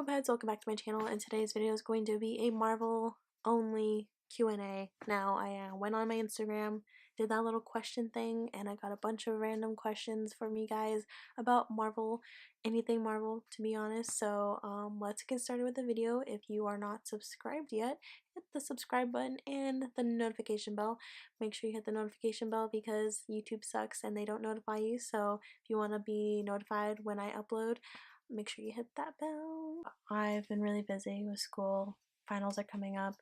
Pets, welcome back to my channel, and today's video is going to be a Marvel only Q&A. Now, I went on my Instagram, did that little question thing, and I got a bunch of random questions from you guys about Marvel, anything Marvel, to be honest. So, let's get started with the video. If you are not subscribed yet, hit the subscribe button and the notification bell. Make sure you hit the notification bell because YouTube sucks and they don't notify you. So, if you want to be notified when I upload, make sure you hit that bell. I've been really busy with school. Finals are coming up.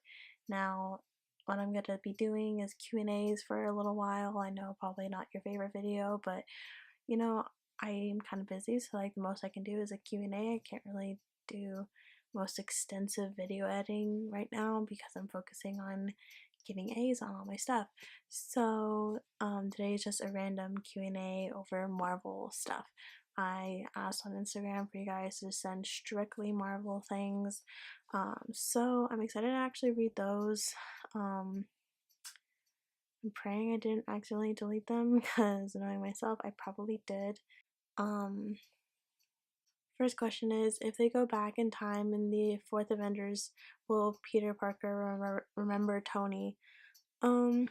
Now, what I'm going to be doing is Q&As for a little while. I know probably not your favorite video, but you know, I'm kind of busy, so like the most I can do is a Q&A. I can't really do most extensive video editing right now because I'm focusing on getting A's on all my stuff. So today is just a random Q&A over Marvel stuff. I asked on Instagram for you guys to send strictly Marvel things, so I'm excited to actually read those. I'm praying I didn't accidentally delete them because knowing myself, I probably did. First question is, if they go back in time in the fourth Avengers, will Peter Parker remember Tony? I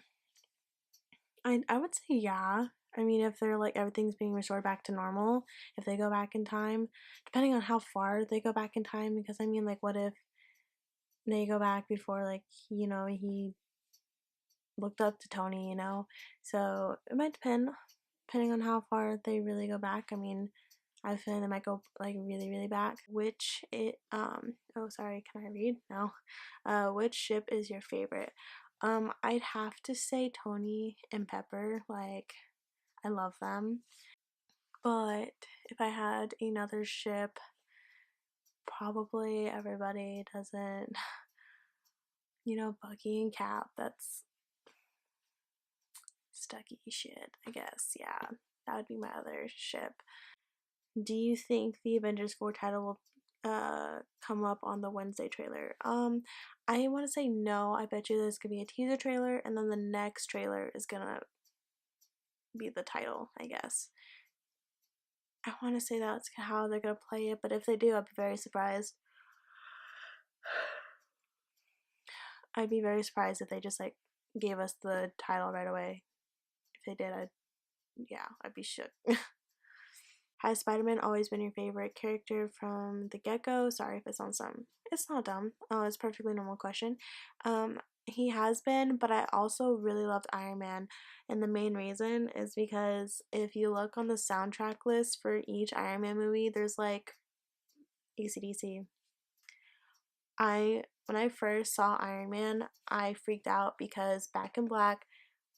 would say yeah. I mean, if they're like everything's being restored back to normal, if they go back in time, depending on how far they go back in time, because I mean, like, what if they go back before, like, you know, he looked up to Tony, you know? So it might depend, depending on how far they really go back. I mean, I have a feeling they might go like really, really back. Oh sorry, can I read? No. Which ship is your favorite? I'd have to say Tony and Pepper. Like, I love them. But if I had another ship, probably everybody doesn't, you know, Bucky and Cap. That's Stucky shit, I guess. Yeah, that would be my other ship. Do you think the Avengers 4 title will come up on the Wednesday trailer? I want to say no. I bet you there's gonna be a teaser trailer, and then the next trailer is gonna be the title, I guess. I want to say that's how they're gonna play it, but if they do, I'd be very surprised. I'd be very surprised if they just like gave us the title right away. If they did, I'd be shook. Has Spider-Man always been your favorite character from the get-go? Sorry if it sounds dumb. It's not dumb. Oh, it's a perfectly normal question. He has been, but I also really loved Iron Man, and the main reason is because if you look on the soundtrack list for each Iron Man movie, there's like AC/DC. When I first saw Iron Man, I freaked out because Back in Black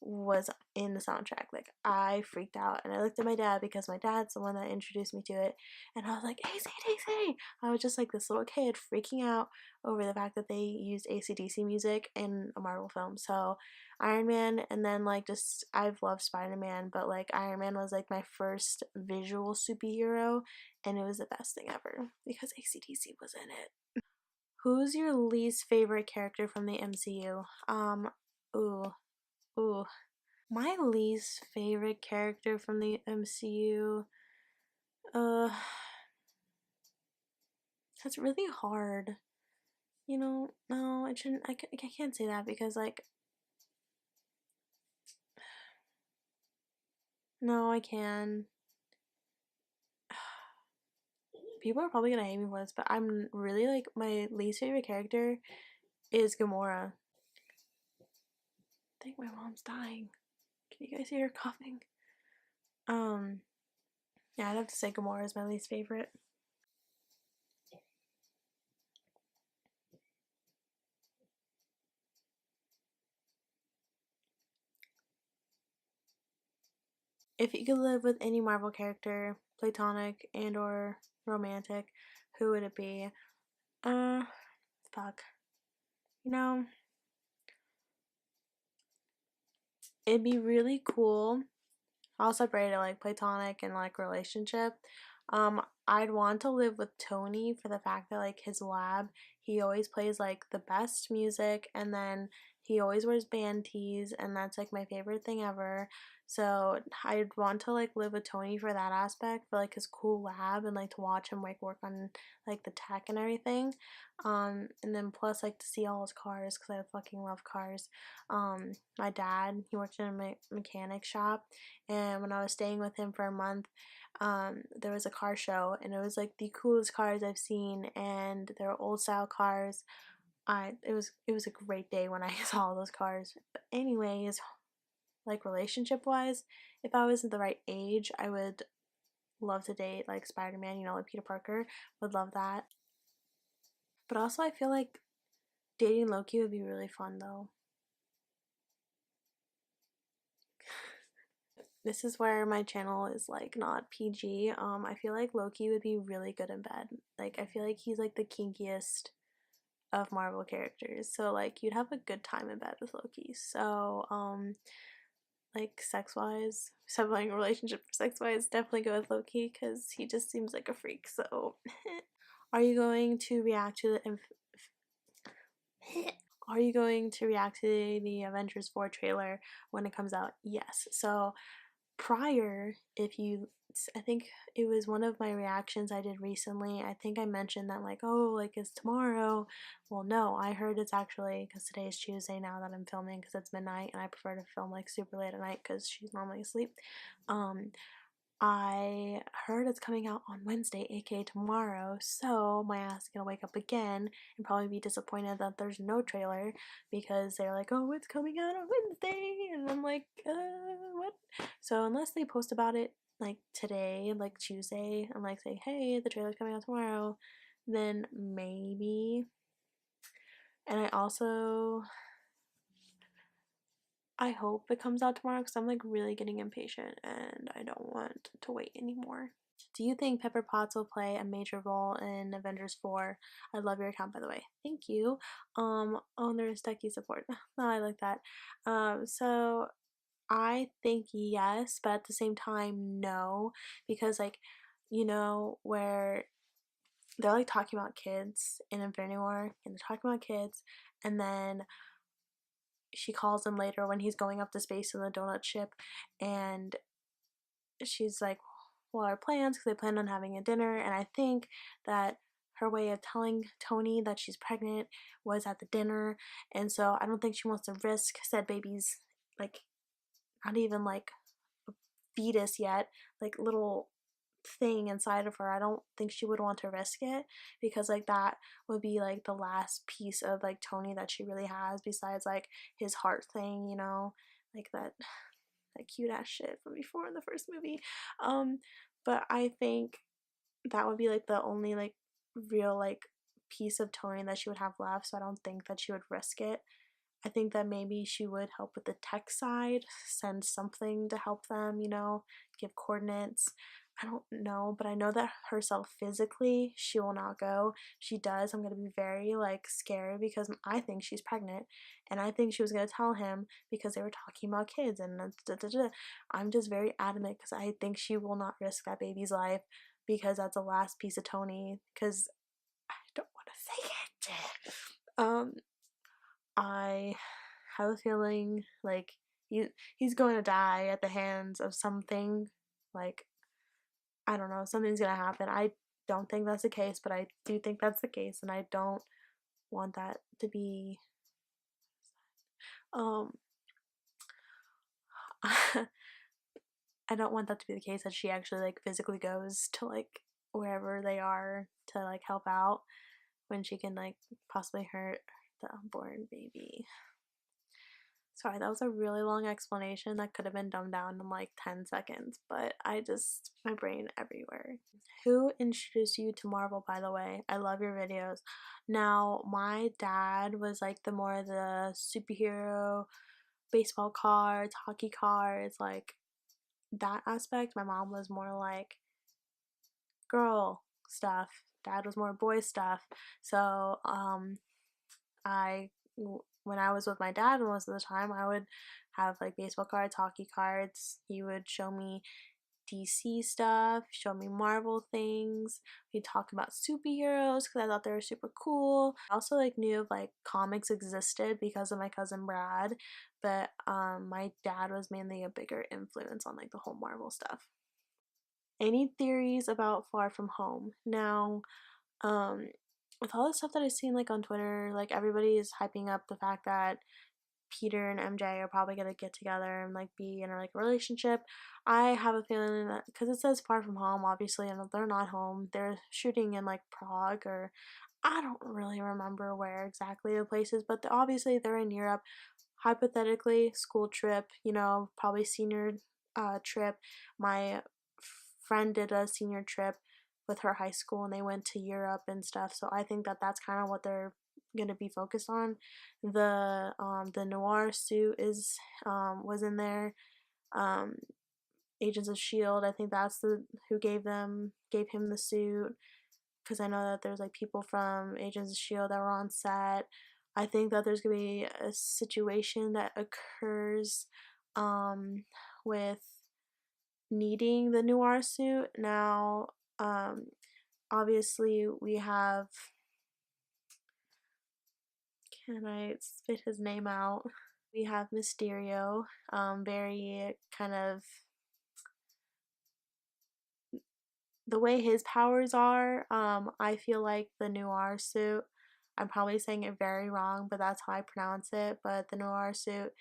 was in the soundtrack. Like, I freaked out, and I looked at my dad because my dad's the one that introduced me to it, and I was like, AC/DC! I was just like this little kid freaking out over the fact that they used AC/DC music in a Marvel film. So Iron Man, and then like just I've loved Spider-Man, but like Iron Man was like my first visual superhero, and it was the best thing ever because AC/DC was in it. Who's your least favorite character from the MCU? Ooh. My least favorite character from the MCU, that's really hard. You know, no, it shouldn't, I can't say that because, like, no, I can. People are probably gonna hate me for this, but I'm really, like, my least favorite character is Gamora. I think my mom's dying. Can you guys hear her coughing? Yeah, I'd have to say Gamora is my least favorite. If you could live with any Marvel character, platonic and or romantic, who would it be? Fuck. You know, it'd be really cool. I'll separate it like platonic and like relationship. I'd want to live with Tony for the fact that like his lab, he always plays like the best music, and then he always wears band tees, and that's like my favorite thing ever. So I'd want to like live with Tony for that aspect, for like his cool lab, and like to watch him like work on like the tech and everything. And then plus like to see all his cars because I fucking love cars. My dad, he worked in a mechanic shop, and when I was staying with him for a month, there was a car show, and it was like the coolest cars I've seen, and they were old style cars. It was a great day when I saw all those cars. But anyways, like relationship wise, if I was the right age, I would love to date like Spider-Man, like Peter Parker. Would love that. But also I feel like dating Loki would be really fun though. This is where my channel is like not PG. I feel like Loki would be really good in bed. Like I feel like he's like the kinkiest of Marvel characters. So like you'd have a good time in bed with Loki. So like sex wise, sibling relationship sex wise, definitely go with Loki because he just seems like a freak. So are you going to react to the are you going to react to the Avengers 4 trailer when it comes out? Yes. So prior, if you, I think it was one of my reactions I did recently, I think I mentioned that like, oh, like it's tomorrow. Well, no, I heard it's actually, because today is Tuesday now that I'm filming, because it's midnight and I prefer to film like super late at night because she's normally asleep. um I heard it's coming out on Wednesday, aka tomorrow, so my ass is gonna wake up again and probably be disappointed that there's no trailer because they're like, oh, it's coming out on Wednesday, and I'm like, what? So unless they post about it like today, like Tuesday, and like say, hey, the trailer's coming out tomorrow, then maybe. And I hope it comes out tomorrow because I'm like really getting impatient and I don't want to wait anymore. Do you think Pepper Potts will play a major role in Avengers 4? I love your account, by the way. Thank you. There's Ducky support. Oh, I like that. So I think yes, but at the same time, no, because like, where they're like talking about kids in Infinity War, and they're talking about kids, and then she calls him later when he's going up to space in the donut ship, and she's like, well, our plans, because they plan on having a dinner, and I think that her way of telling Tony that she's pregnant was at the dinner, and so I don't think she wants to risk said baby's, like, not even like a fetus yet, like little thing inside of her. I don't think she would want to risk it because like that would be like the last piece of like Tony that she really has besides like his heart thing, like that cute ass shit from before in the first movie. But I think that would be like the only like real like piece of Tony that she would have left, so I don't think that she would risk it. I think that maybe she would help with the tech side, send something to help them, give coordinates. I don't know, but I know that herself physically, she will not go. She does. I'm gonna be very like scared because I think she's pregnant, and I think she was gonna tell him because they were talking about kids, and I'm just very adamant because I think she will not risk that baby's life because that's the last piece of Tony. Because I don't want to say it. I have a feeling like he's going to die at the hands of something. Like, I don't know, something's gonna happen. I don't think that's the case, but I do think that's the case, and I don't want that to be. Um, I don't want that to be the case that she actually like physically goes to like wherever they are to like help out when she can like possibly hurt the unborn baby. Sorry, that was a really long explanation that could have been dumbed down in like 10 seconds, but my brain everywhere. Who introduced you to Marvel, by the way? I love your videos. Now, my dad was like the superhero, baseball cards, hockey cards, like that aspect. My mom was more like girl stuff. Dad was more boy stuff. So, I when I was with my dad most of the time, I would have like baseball cards, hockey cards. He would show me DC stuff, showed me Marvel things. We talked about superheroes because I thought they were super cool. I also like knew of like comics existed because of my cousin Brad, but my dad was mainly a bigger influence on like the whole Marvel stuff. Any theories about Far From Home? Now, with all the stuff that I've seen like on Twitter, like everybody is hyping up the fact that Peter and MJ are probably gonna get together and like be in like a relationship. I have a feeling that because it says Far From Home, obviously, and they're not home. They're shooting in like Prague, or I don't really remember where exactly the place is, but obviously they're in Europe. Hypothetically, school trip, you know, probably senior trip. My friend did a senior trip with her high school and they went to Europe and stuff. So I think that that's kind of what they're going to be focused on. The noir suit is was in there. Um Agents of Shield, I think that's the who gave him the suit, because I know that there's like people from Agents of Shield that were on set. I think that there's gonna be a situation that occurs with needing the noir suit. Now, obviously we have, can I spit his name out? We have Mysterio, very kind of the way his powers are. I feel like the noir suit, I'm probably saying it very wrong, but that's how I pronounce it. But the noir suit,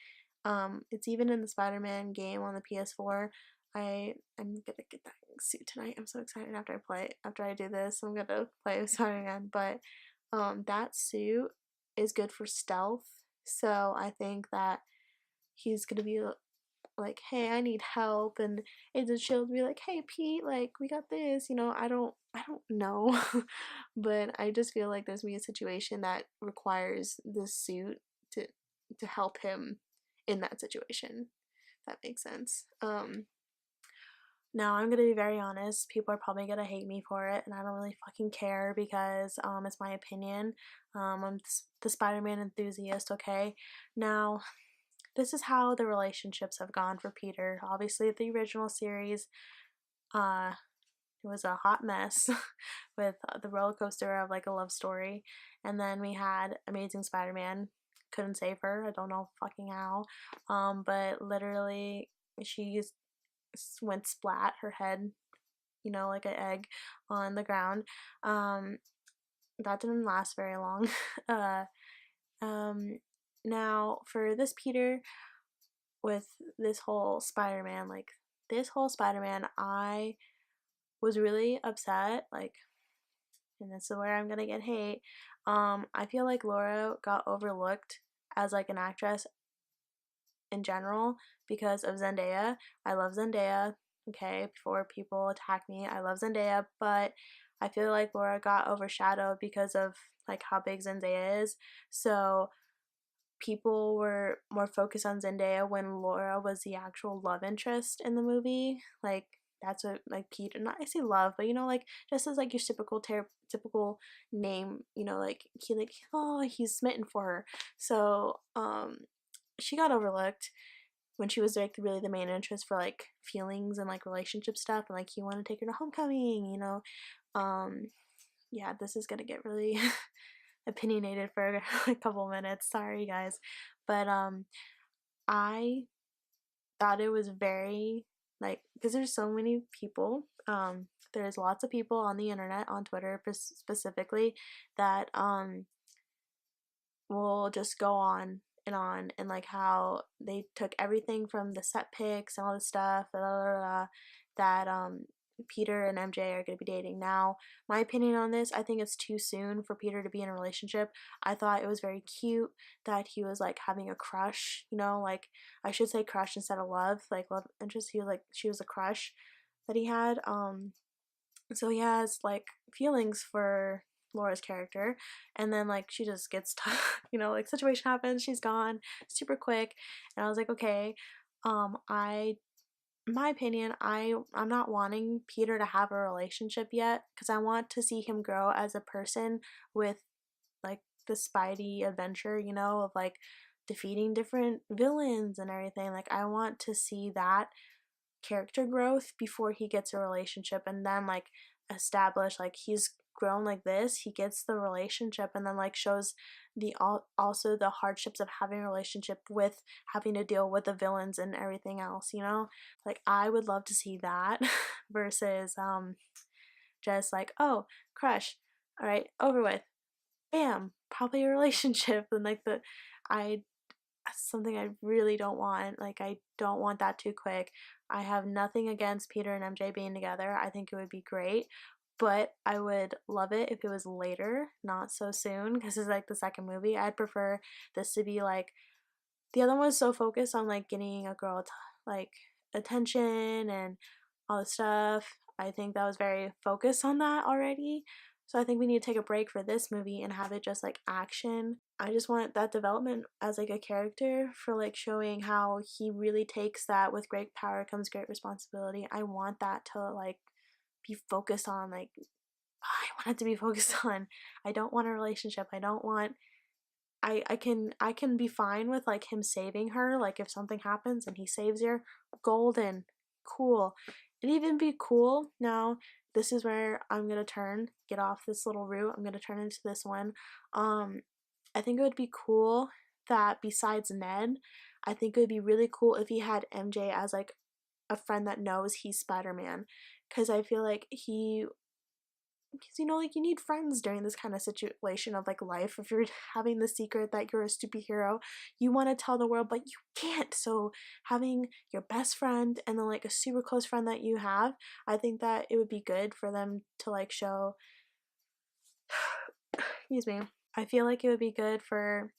it's even in the Spider-Man game on the PS4. I'm gonna get that suit tonight. I'm so excited after I do this. I'm gonna play Spider-Man. But that suit is good for stealth. So I think that he's gonna be like, hey, I need help, and Agent Shield be like, hey Pete, like we got this, you know. I don't know. But I just feel like there's gonna be a situation that requires this suit to help him in that situation. If that makes sense. Now I'm gonna be very honest, people are probably gonna hate me for it, and I don't really fucking care because it's my opinion. I'm the Spider-Man enthusiast, okay? Now, this is how the relationships have gone for Peter. Obviously, the original series, uh, it was a hot mess with the roller coaster of like a love story. And then we had Amazing Spider-Man. Couldn't save her. I don't know fucking how. But literally, she went splat her head, you know, like an egg on the ground. That didn't last very long. uh, um, Now for this Peter, with this whole Spider-Man, like this whole Spider-Man, I was really upset, like, and this is where I'm gonna get hate. I feel like Laura got overlooked as like an actress in general because of Zendaya. I love Zendaya, okay, before people attack me. I love Zendaya, but I feel like Laura got overshadowed because of like how big Zendaya is. So people were more focused on Zendaya when Laura was the actual love interest in the movie. Like that's what like Peter, not I say love, but you know, like just as like your typical name, you know, like he like, oh, he's smitten for her. So she got overlooked when she was like really the main interest for like feelings and like relationship stuff, and like he wanted to take her to homecoming, you know. um yeah, this is gonna get really opinionated for a couple minutes. Sorry, guys. But I thought it was very like, because there's so many people. There's lots of people on the internet, on Twitter specifically, that will just go on and like how they took everything from the set pics and all this stuff, that Peter and MJ are going to be dating. Now, my opinion on this, I think it's too soon for Peter to be in a relationship. I thought it was very cute that he was like having a crush, you know, like I should say crush instead of love, like love interest. He was like, she was a crush that he had. So he has like feelings for Laura's character, and then like she just gets you know, like situation happens, she's gone super quick, and I was like, okay, I my opinion, I'm not wanting Peter to have a relationship yet because I want to see him grow as a person with like the Spidey adventure, you know, of like defeating different villains and everything. Like I want to see that character growth before he gets a relationship, and then like establish like he's grown like this, he gets the relationship, and then like shows the also the hardships of having a relationship with having to deal with the villains and everything else, you know? Like I would love to see that versus just like, oh, crush, all right, over with, bam, probably a relationship. And like the I something I really don't want. Like I don't want that too quick. I have nothing against Peter and MJ being together. I think it would be great. But I would love it if it was later, not so soon, because it's like the second movie. I'd prefer this to be like the other one was so focused on like getting a girl like attention and all this stuff. I think that was very focused on that already. So I think we need to take a break for this movie and have it just like action. I just want that development as like a character for like showing how he really takes that with great power comes great responsibility. I want that to like be focused on like I want it to be focused on. I don't want a relationship. I don't want I can be fine with like him saving her, like if something happens and he saves her, golden, cool. It'd even be cool. Now, this is where I'm gonna get off this little route. I'm gonna turn into this one. Um, I think it would be cool that besides Ned, I think it would be really cool if he had MJ as like a friend that knows he's Spider-Man. Cause I feel like because you know like you need friends during this kind of situation of like life. If you're having the secret that you're a superhero, you want to tell the world but you can't, so having your best friend and then like a super close friend that you have, I think that it would be good for them to like show excuse me, I feel like it would be good for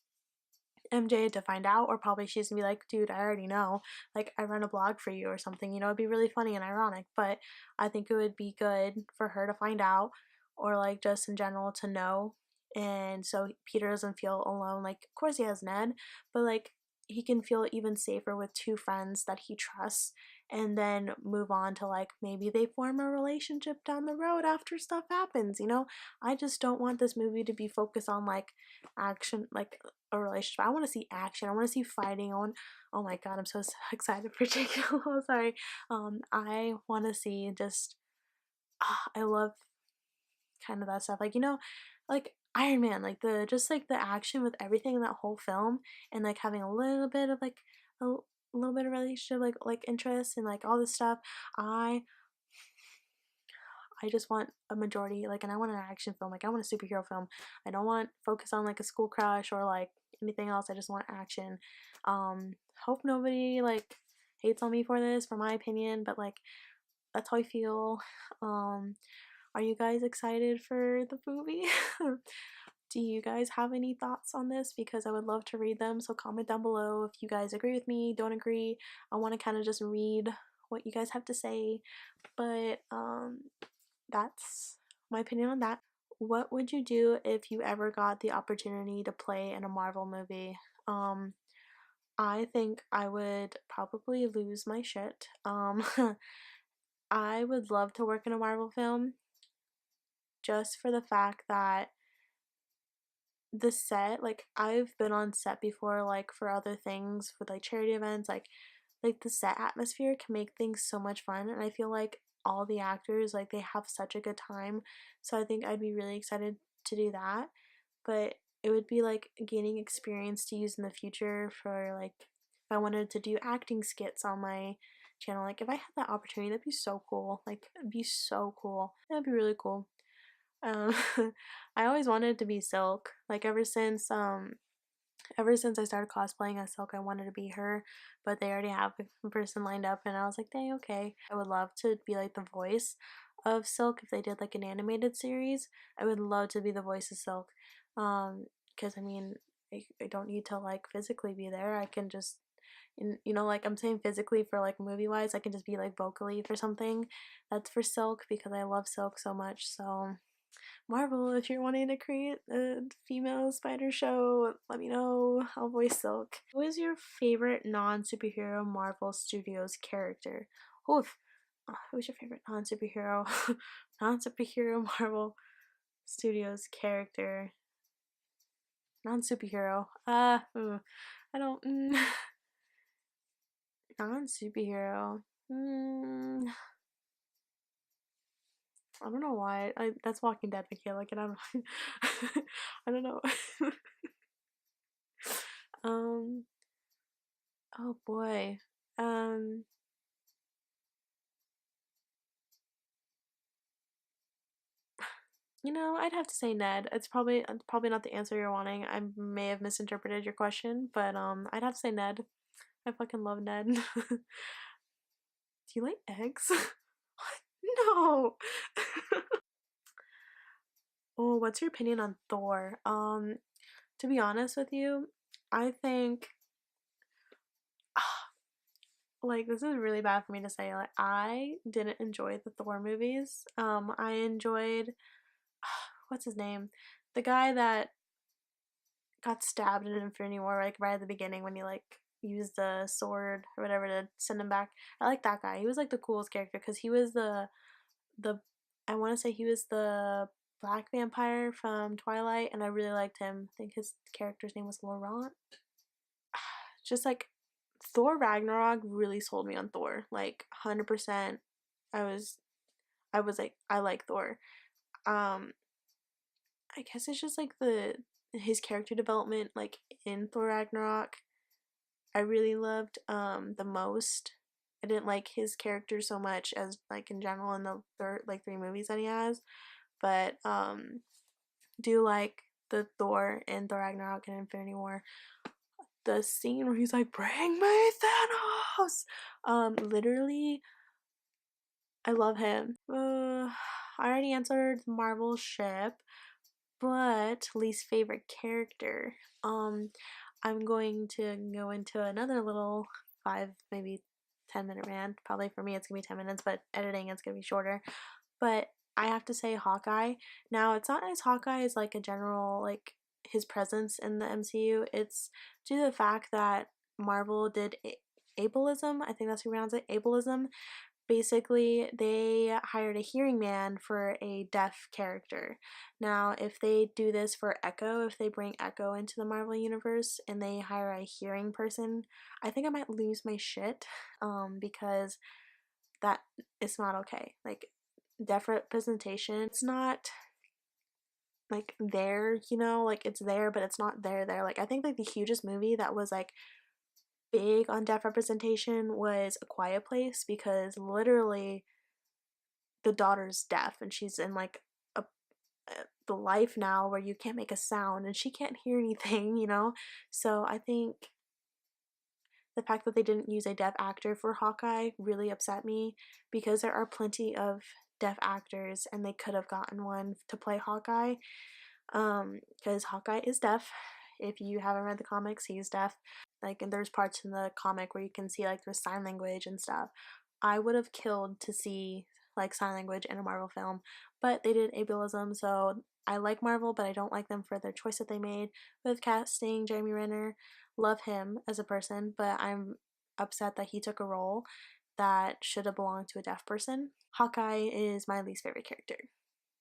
MJ to find out, or probably she's gonna be like, dude, I already know. Like, I run a blog for you or something. You know, it'd be really funny and ironic, but I think it would be good for her to find out, or like just in general to know. And so Peter doesn't feel alone. Like, of course he has Ned, but like he can feel even safer with two friends that he trusts, and then move on to like maybe they form a relationship down the road after stuff happens, you know? I just don't want this movie to be focused on like action, like a relationship. I want to see action. I want to see fighting. Oh my god, I'm so excited for Jake Gyllenhaal. Sorry. I want to see just. I love kind of that stuff. Like you know, like Iron Man. Like the just like the action with everything in that whole film, and like having a little bit of like a little bit of relationship, like interest and like all this stuff. I just want a majority, like, and I want an action film, like, I want a superhero film. I don't want focus on like a school crush or like anything else. I just want action. Hope nobody like hates on me for this, for my opinion, but like that's how I feel. Um, are you guys excited for the movie? Do you guys have any thoughts on this? Because I would love to read them. So comment down below if you guys agree with me, don't agree. I want to kind of just read what you guys have to say. But that's my opinion on that. What would you do if you ever got the opportunity to play in a Marvel movie? I think I would probably lose my shit. I would love to work in a Marvel film just for the fact that the set, like I've been on set before, like for other things with like charity events, like the set atmosphere can make things so much fun, and I feel like all the actors like they have such a good time, so I think I'd be really excited to do that. But it would be like gaining experience to use in the future for like if I wanted to do acting skits on my channel. Like if I had that opportunity, that'd be so cool. Like it'd be so cool. That'd be really cool. um I always wanted to be Silk, like ever since I started cosplaying as Silk, I wanted to be her, but they already have a person lined up, and I was like, dang, okay. I would love to be like the voice of Silk if they did like an animated series. I would love to be the voice of Silk. Because I mean, I don't need to like physically be there. I can just, you know, like I'm saying physically for like movie wise, I can just be like vocally for something that's for Silk because I love Silk so much. So Marvel, if you're wanting to create a female spider show, let me know. I'll voice Silk. Who is your favorite non-superhero Marvel Studios character? Oof. Who's your favorite non-superhero non-superhero Marvel Studios character? Non-superhero. I don't non-superhero. Mm, I don't know why. That's Walking Dead, Michaela. Like, I don't know. I don't know. um. Oh boy. Um. I'd have to say Ned. It's probably not the answer you're wanting. I may have misinterpreted your question, but I'd have to say Ned. I fucking love Ned. Do you like eggs? No. Oh, what's your opinion on Thor? To be honest with you, I think like this is really bad for me to say. Like I didn't enjoy the Thor movies. I enjoyed what's his name? The guy that got stabbed in Infinity War, like right at the beginning when he like used the sword or whatever to send him back. I like that guy. He was like the coolest character because he was the I want to say he was the black vampire from Twilight, and I really liked him. I think his character's name was Laurent. Just like Thor Ragnarok really sold me on Thor. Like 100%. I was I was like I like Thor. Um I guess it's just like the his character development like in Thor Ragnarok I really loved the most. I didn't like his character so much as like in general in the three movies that he has, but do like the Thor in Thor Ragnarok and Infinity War. The scene where he's like, "Bring me Thanos!" Literally, I love him. I already answered Marvel ship, but least favorite character. I'm going to go into another little 5, maybe 10 minute rant. Probably for me, it's gonna be 10 minutes, but editing it's gonna be shorter. But I have to say Hawkeye. Now, it's not as Hawkeye as like a general like his presence in the MCU. It's due to the fact that Marvel did ableism. I think that's how you pronounce it. Ableism. Basically, they hired a hearing man for a deaf character. Now, if they do this for Echo, if they bring Echo into the Marvel universe and they hire a hearing person, I think I might lose my shit because that is not okay. Like deaf representation, it's not like there, like it's there, but it's not there. Like I think like the hugest movie that was like big on deaf representation was A Quiet Place because literally the daughter's deaf and she's in like the life now where you can't make a sound and she can't hear anything, So I think the fact that they didn't use a deaf actor for Hawkeye really upset me because there are plenty of deaf actors and they could have gotten one to play Hawkeye. Because Hawkeye is deaf. If you haven't read the comics, he's deaf. Like, and there's parts in the comic where you can see like there's sign language and stuff. I would have killed to see like sign language in a Marvel film, but they did ableism, so I like Marvel, but I don't like them for their choice that they made with casting Jeremy Renner. Love him as a person, but I'm upset that he took a role that should have belonged to a deaf person. Hawkeye is my least favorite character.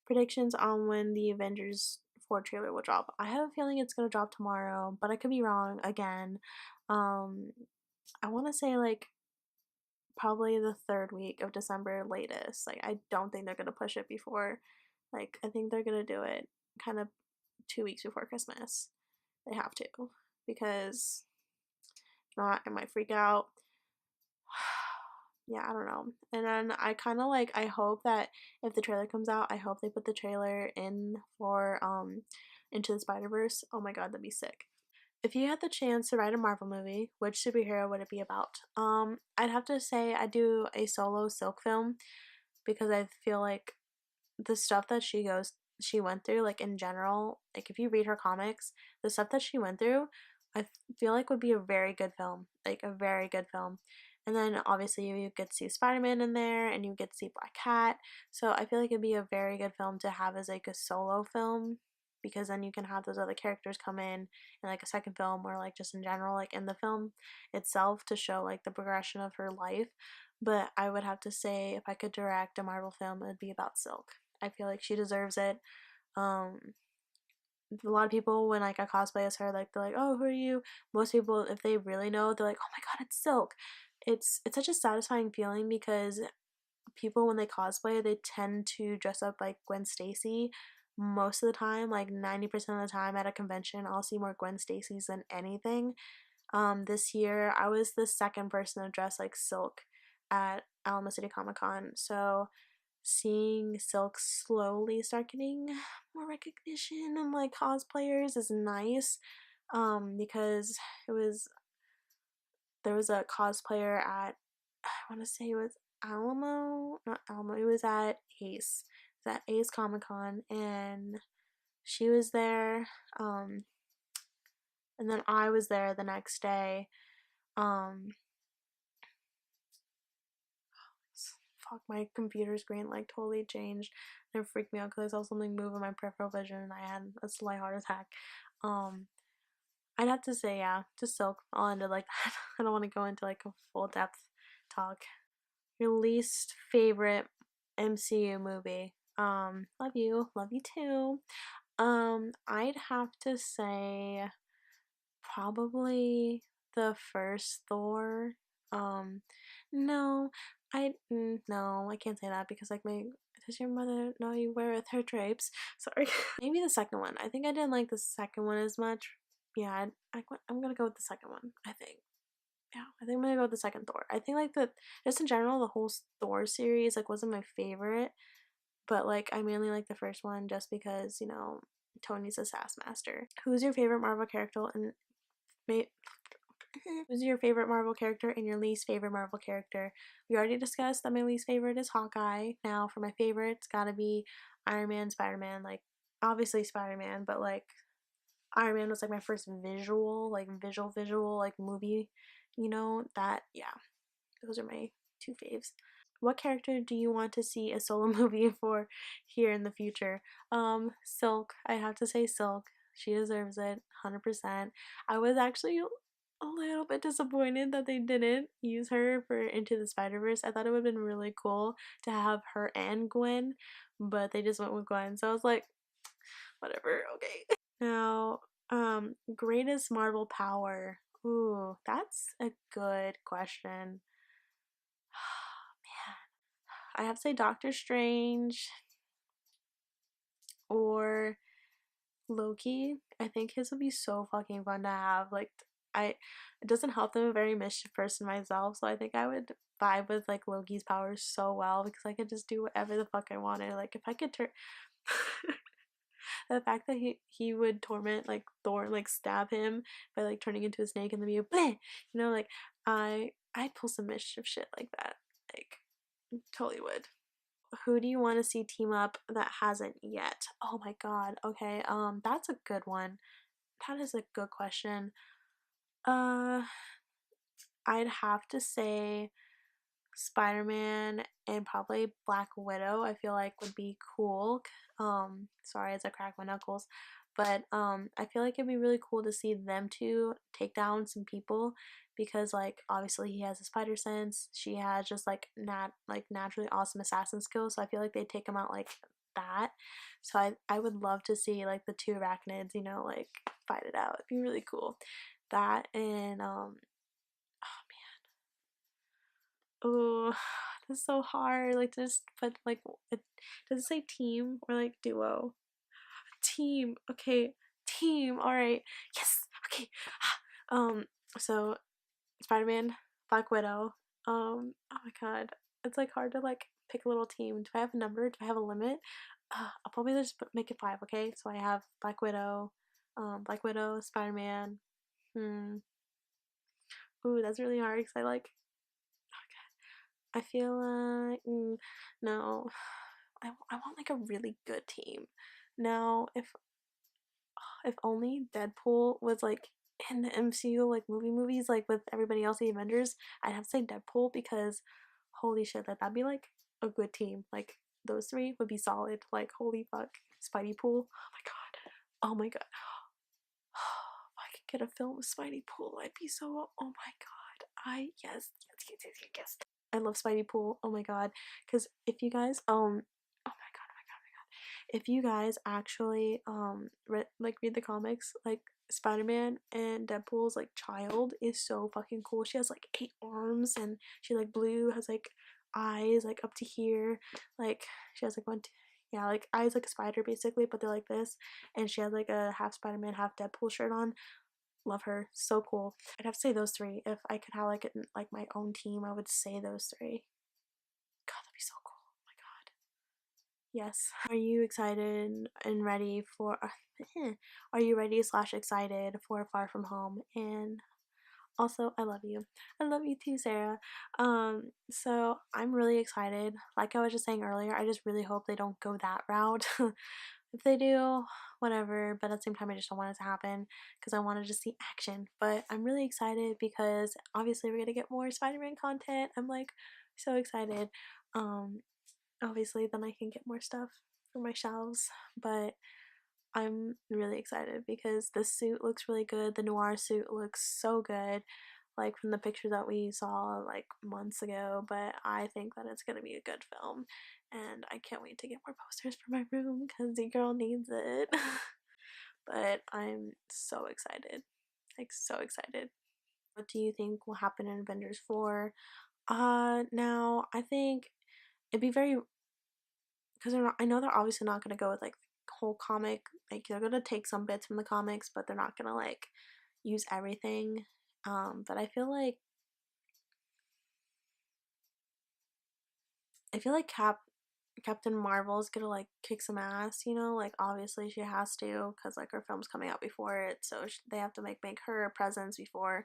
Predictions on when the Avengers 4 trailer will drop. I have a feeling it's gonna drop tomorrow, but I could be wrong again. Um, I want to say like probably the third week of December latest. Like I don't think they're gonna push it before. Like I think they're gonna do it kind of 2 weeks before Christmas. They have to because if not, I might freak out. Yeah, I don't know. And then I kind of like I hope that if the trailer comes out, I hope they put the trailer in for Into the Spider-Verse. Oh my god, that'd be sick. If you had the chance to write a Marvel movie, which superhero would it be about? I'd have to say I do a solo Silk film because I feel like the stuff that she went through, like in general, like if you read her comics, the stuff that she went through, I feel like would be a very good film, like a very good film. And then obviously you get to see Spider-Man in there and you get to see Black Cat. So I feel like it'd be a very good film to have as like a solo film because then you can have those other characters come in like a second film or like just in general like in the film itself to show like the progression of her life. But I would have to say if I could direct a Marvel film, it would be about Silk. I feel like she deserves it. Um, a lot of people when like I cosplay as her, like they're like, "Oh, who are you?" Most people, if they really know, they're like, "Oh my god, it's Silk." it's such a satisfying feeling because people when they cosplay, they tend to dress up like Gwen Stacy most of the time, like 90% of the time at a convention, I'll see more Gwen Stacy's than anything. This year I was the second person to dress like Silk at Alamo City Comic Con. So seeing Silk slowly start getting more recognition and like cosplayers is nice. Because it was there was a cosplayer at, I want to say it was Alamo, not Alamo, it was at Ace. It was at Ace Comic Con, and she was there. And then I was there the next day. Um, Fuck, my computer screen like totally changed. It freaked me out because I saw something move in my peripheral vision and I had a slight heart attack. Um, I'd have to say, yeah, just Silk. I'll end it like that. I don't want to go into like a full depth talk. Your least favorite MCU movie? Love you too. I'd have to say probably the first Thor. Um, no, no, I can't say that because like my does your mother know you weareth her drapes? Sorry. Maybe the second one. I think I didn't like the second one as much. Yeah, I'm gonna go with the second one. I think. Yeah, I think I'm gonna go with the second Thor. I think like the just in general the whole Thor series like wasn't my favorite, but like I mainly like the first one just because Tony's a sass master. Who's your favorite Marvel character and who's your favorite Marvel character and your least favorite Marvel character? We already discussed that my least favorite is Hawkeye. Now for my favorite, it's gotta be Iron Man, Spider Man. Like obviously Spider Man, but like Iron Man was like my first visual, like visual like movie. That yeah, those are my two faves. What character do you want to see a solo movie for here in the future? Silk. I have to say Silk. She deserves it, 100%. I was actually a little bit disappointed that they didn't use her for Into the Spider-Verse. I thought it would have been really cool to have her and Gwen, but they just went with Gwen. So I was like, whatever, okay. Now, greatest Marvel power. Ooh, that's a good question. I have to say Doctor Strange or Loki. I think his would be so fucking fun to have. Like, it doesn't help that I'm a very mischief person myself, so I think I would vibe with like Loki's powers so well because I could just do whatever the fuck I wanted. Like, if I could turn. The fact that he would torment like Thor, like stab him by like turning into a snake and then be a bleh, like I'd pull some mischief shit like that. Like, totally would. Who do you want to see team up that hasn't yet? Oh my god. Okay. That's a good one. That is a good question. Uh I'd have to say Spider-Man and probably Black Widow. I feel like would be cool. Sorry as I crack my knuckles. But I feel like it'd be really cool to see them two take down some people because like obviously he has a spider sense. She has just like naturally awesome assassin skills. So I feel like they'd take him out like that. So I would love to see like the two arachnids, like fight it out. It'd be really cool. That and oh, that's so hard. Like, to just put like, does it say team or like duo? Team. Okay, team. All right. Yes. Okay. Um. So Spider Man, Black Widow. Oh my god, it's like hard to like pick a little team. Do I have a number? Do I have a limit? I'll probably just make it 5. Okay. So I have Black Widow, Spider Man. Hmm. Ooh, that's really hard because I like I feel like no, I want like a really good team. Now, if only Deadpool was like in the MCU like movies like with everybody else the Avengers, I'd have to say Deadpool because holy shit, that'd be like a good team. Like those three would be solid. Like holy fuck, Spidey Pool. Oh my god. Oh my god. If I could get a film with Spidey Pool, I'd be so. Oh my god. Yes. I love Spidey Pool. Oh my god. Because if you guys oh my god. If you guys actually read the comics, like Spider-Man and Deadpool's like child is so fucking cool. She has like 8 arms and she like blue, has like eyes like up to here, like she has like one, two, yeah, like eyes like a spider basically, but they're like this, and she has like a half Spider-Man, half Deadpool shirt on. Love her, so cool. I'd have to say those three. If I could have like my own team, I would say those three. God, that'd be so cool. Oh my god. Yes. Are you excited and ready for are you ready slash excited for Far From Home? And also, I love you. I love you too, Sarah. So I'm really excited. Like I was just saying earlier, I just really hope they don't go that route. If they do, whatever, but at the same time I just don't want it to happen because I wanted to see action. But I'm really excited because obviously we're gonna get more Spider-Man content. I'm like so excited. Um Obviously then I can get more stuff for my shelves, but I'm really excited because the suit looks really good. The noir suit looks so good, like from the picture that we saw like months ago. But I think that it's gonna be a good film, and I can't wait to get more posters for my room because the girl needs it. But I'm so excited, like so excited. What do you think will happen in Avengers 4? Now I think it'd be very, because I know they're obviously not gonna go with like the whole comic. Like they're gonna take some bits from the comics, but they're not gonna like use everything. But I feel like Captain Marvel's gonna like kick some ass, you know, like obviously she has to because like her film's coming out before it, so they have to make her presence before,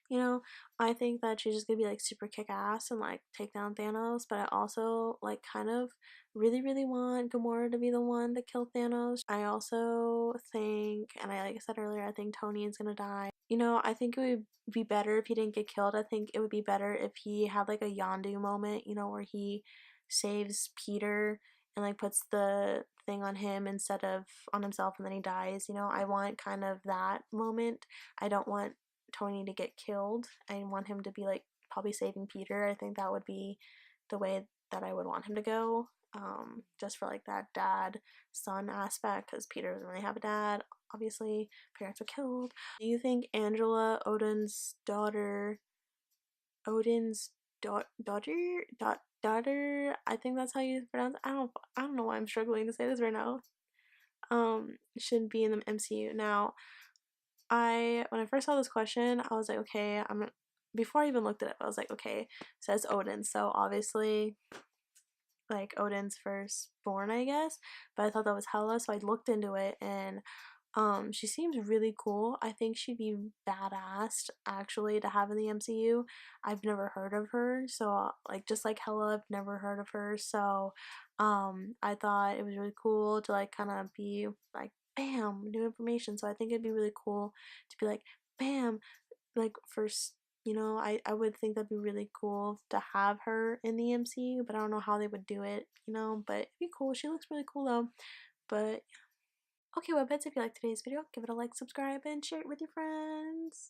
you know. I think that she's just gonna be like super kick ass and like take down Thanos, but I also like kind of really want Gamora to be the one to kill Thanos. I also think, and I like I said earlier, I think Tony is gonna die. You know, I think it would be better if he didn't get killed. I think it would be better if he had like a Yondu moment, you know, where he saves Peter and like puts the thing on him instead of on himself and then he dies. You know, I want kind of that moment. I don't want Tony to get killed. I want him to be like probably saving Peter. I think that would be the way that I would want him to go. Just for like that dad son aspect because Peter doesn't really have a dad. Obviously, parents were killed. Do you think Angela, Odin's daughter, I think that's how you pronounce it. I don't know why I'm struggling to say this right now. Should be in the MCU. Now, when I first saw this question, I was like, okay, before I even looked at it, I was like, okay, it says Odin, so obviously like Odin's firstborn, I guess. But I thought that was Hela, so I looked into it, and she seems really cool. I think she'd be badass actually to have in the MCU. I've never heard of her, so like just like Hela, I've never heard of her. So I thought it was really cool to like kind of be like bam, new information. So I think it'd be really cool to be like bam, like first, you know, I would think that'd be really cool to have her in the MCU, but I don't know how they would do it, you know, but it'd be cool. She looks really cool though. But okay, Webheads, if you liked today's video, give it a like, subscribe, and share it with your friends.